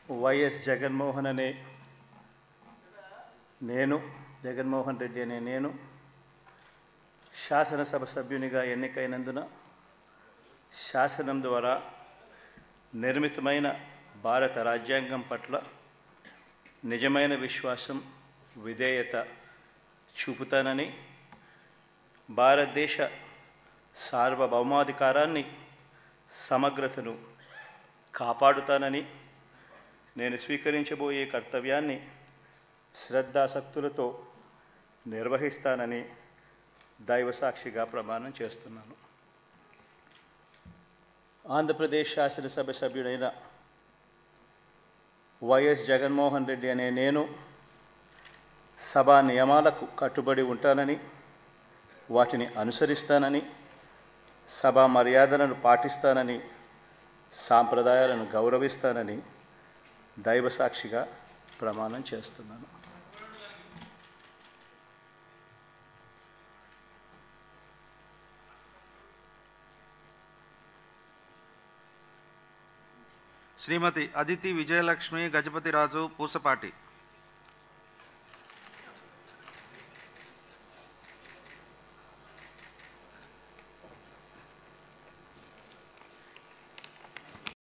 YS Jaganmohan అనే నేను జగన్మోహన్ రెడ్డి అనే నేను శాసనసభ సభ్యునిగా ఎన్నికైనందున శాసనం ద్వారా నిర్మితమైన భారత రాజ్యాంగం పట్ల నిజమైన విశ్వాసం విధేయత చూపుతానని, భారతదేశ సార్వభౌమాధికారాన్ని సమగ్రతను కాపాడుతానని, నేను స్వీకరించబోయే కర్తవ్యాన్ని శ్రద్ధాసక్తులతో నిర్వహిస్తానని దైవసాక్షిగా ప్రమాణం చేస్తున్నాను. ఆంధ్రప్రదేశ్ శాసనసభ సభ్యుడైన వైఎస్ జగన్మోహన్ రెడ్డి అనే నేను సభా నియమాలకు కట్టుబడి ఉంటానని, వాటిని అనుసరిస్తానని, సభా మర్యాదలను పాటిస్తానని, సాంప్రదాయాలను గౌరవిస్తానని దైవసాక్షిగా ప్రమాణం చేస్తున్నాను. శ్రీమతి అదితి విజయలక్ష్మి గజపతిరాజు పూసపాటి.